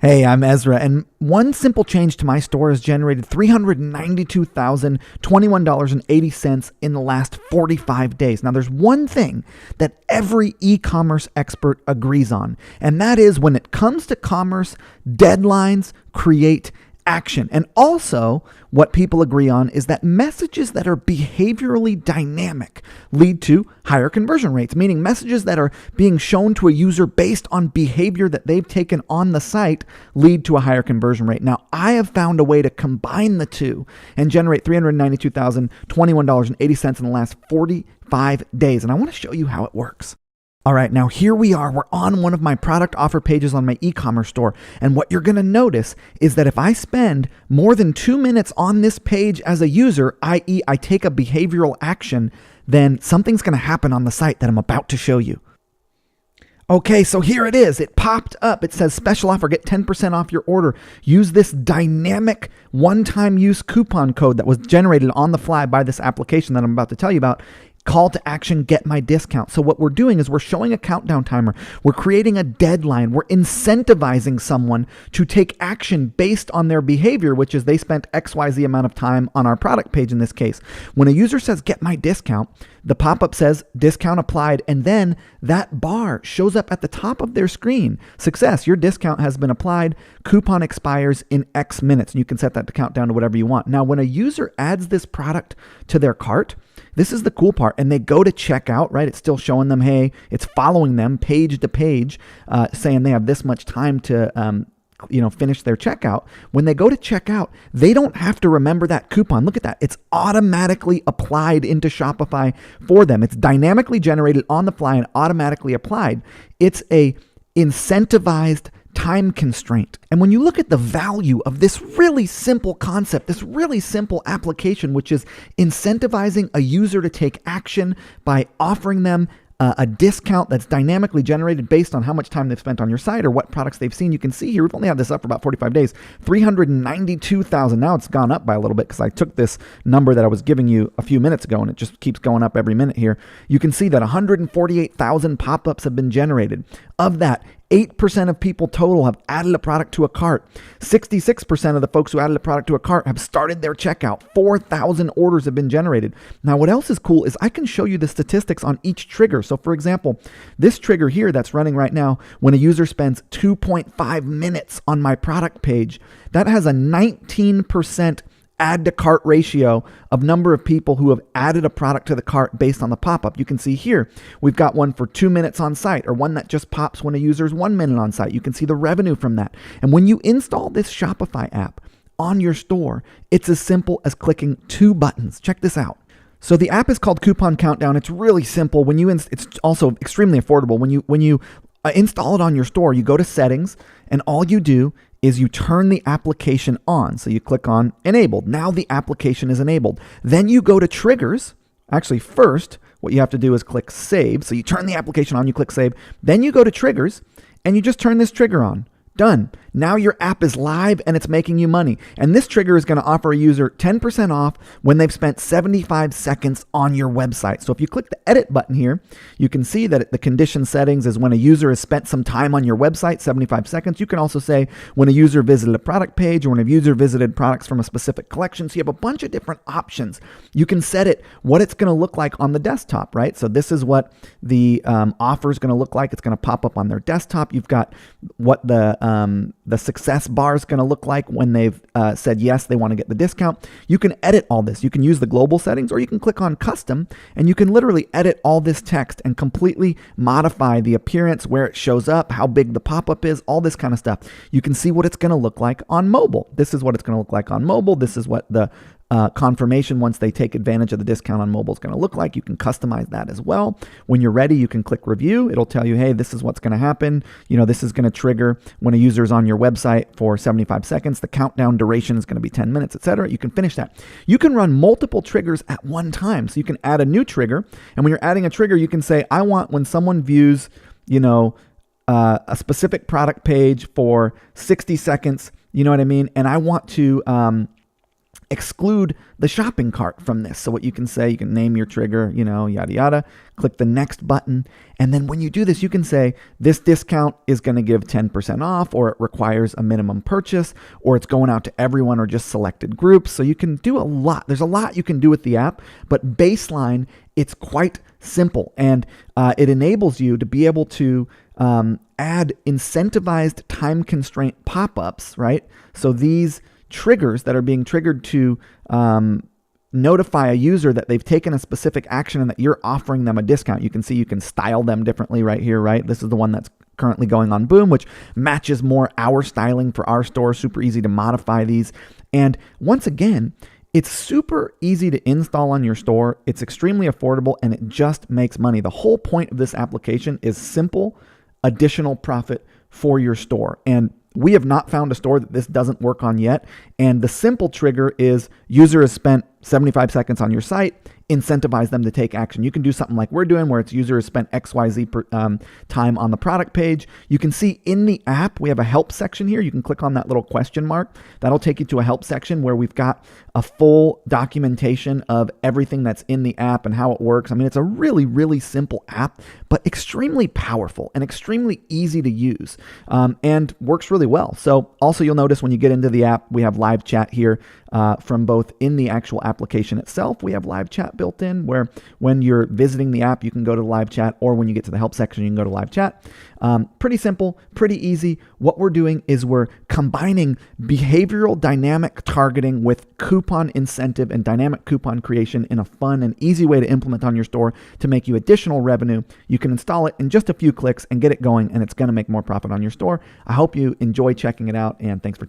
Hey, I'm Ezra, and one simple change to my store has generated $392,021.80 in the last 45 days. Now, there's one thing that every e-commerce expert agrees on, and that is when it comes to commerce, deadlines create action. And also, what people agree on is that messages that are behaviorally dynamic lead to higher conversion rates, meaning messages that are being shown to a user based on behavior that they've taken on the site lead to a higher conversion rate. Now, I have found a way to combine the two and generate $392,021.80 in the last 45 days. And I want to show you how it works. All right, now here we are. We're on one of my product offer pages on my e-commerce store. And what you're going to notice is that if I spend more than 2 minutes on this page as a user, i.e. I take a behavioral action, then something's going to happen on the site that I'm about to show you. Okay, so here it is. It popped up. It says special offer, get 10% off your order. Use this dynamic one-time use coupon code that was generated on the fly by this application that I'm about to tell you about. Call to action, get my discount. So what we're doing is we're showing a countdown timer. We're creating a deadline. We're incentivizing someone to take action based on their behavior, which is they spent XYZ amount of time on our product page in this case. When a user says, get my discount, the pop-up says discount applied, and then that bar shows up at the top of their screen. Success, your discount has been applied. Coupon expires in X minutes. And you can set that to count down to whatever you want. Now, when a user adds this product to their cart, this is the cool part, and they go to checkout, right? It's still showing them, hey, it's following them page to page, saying they have this much time to finish their checkout. When they go to checkout, they don't have to remember that coupon. Look at that. It's automatically applied into Shopify for them. It's dynamically generated on the fly and automatically applied. It's a incentivized time constraint. And when you look at the value of this really simple concept, this really simple application, which is incentivizing a user to take action by offering them a discount that's dynamically generated based on how much time they've spent on your site or what products they've seen. You can see here, we've only had this up for about 45 days, 392,000. Now it's gone up by a little bit because I took this number that I was giving you a few minutes ago and it just keeps going up every minute here. You can see that 148,000 pop-ups have been generated. Of that, 8% of people total have added a product to a cart. 66% of the folks who added a product to a cart have started their checkout. 4,000 orders have been generated. Now, what else is cool is I can show you the statistics on each trigger. So for example, this trigger here that's running right now, when a user spends 2.5 minutes on my product page, that has a 19% add to cart ratio of number of people who have added a product to the cart based on the pop-up. You can see here, we've got one for 2 minutes on site, or one that just pops when a user is 1 minute on site. You can see the revenue from that. And when you install this Shopify app on your store, it's as simple as clicking 2 buttons. Check this out. So the app is called Coupon Countdown. It's really simple. It's also extremely affordable. When you install it on your store, you go to settings, and all you do is you turn the application on. So you click on enabled. Now the application is enabled. Then you go to triggers. Actually, first, what you have to do is click save. So you turn the application on, you click save. Then you go to triggers and you just turn this trigger on. Done. Now your app is live and it's making you money. And this trigger is going to offer a user 10% off when they've spent 75 seconds on your website. So if you click the edit button here, you can see that the condition settings is when a user has spent some time on your website, 75 seconds. You can also say when a user visited a product page or when a user visited products from a specific collection. So you have a bunch of different options. You can set it what it's going to look like on the desktop, right? So this is what the offer is going to look like. It's going to pop up on their desktop. You've got what the success bar is going to look like when they've said yes, they want to get the discount. You can edit all this. You can use the global settings, or you can click on custom, and you can literally edit all this text and completely modify the appearance, where it shows up, how big the pop-up is, all this kind of stuff. You can see what it's going to look like on mobile. This is what it's going to look like on mobile. This is what the confirmation once they take advantage of the discount on mobile is going to look like. You can customize that as well. When you're ready, you can click review. It'll tell you, hey, this is what's going to happen. This is going to trigger when a user is on your website for 75 seconds. The countdown duration is going to be 10 minutes, etc. You can finish that. You can run multiple triggers at one time. So you can add a new trigger. And when you're adding a trigger, you can say, I want when someone views, a specific product page for 60 seconds, you know what I mean? And I want to exclude the shopping cart from this. So what you can say, you can name your trigger, yada, yada, click the next button. And then when you do this, you can say this discount is going to give 10% off, or it requires a minimum purchase, or it's going out to everyone or just selected groups. So you can do a lot. There's a lot you can do with the app, but baseline, it's quite simple. And it enables you to be able to add incentivized time constraint pop-ups, right? So these triggers that are being triggered to notify a user that they've taken a specific action and that you're offering them a discount. You can see you can style them differently right here, right? This is the one that's currently going on Boom, which matches more our styling for our store. Super easy to modify these. And once again, it's super easy to install on your store. It's extremely affordable, and it just makes money. The whole point of this application is simple additional profit for your store. And we have not found a store that this doesn't work on yet. And the simple trigger is user has spent 75 seconds on your site, incentivize them to take action. You can do something like we're doing where it's user has spent XYZ time on the product page. You can see in the app, we have a help section here. You can click on that little question mark. That'll take you to a help section where we've got a full documentation of everything that's in the app and how it works. I mean, it's a really, really simple app, but extremely powerful and extremely easy to use, and works really well. So also you'll notice when you get into the app, we have live chat here from both in the actual application itself. We have live chat built in where when you're visiting the app, you can go to live chat, or when you get to the help section, you can go to live chat. Pretty simple, pretty easy. What we're doing is we're combining behavioral dynamic targeting with coupon incentive and dynamic coupon creation in a fun and easy way to implement on your store to make you additional revenue. You can install it in just a few clicks and get it going, and it's going to make more profit on your store. I hope you enjoy checking it out, and thanks for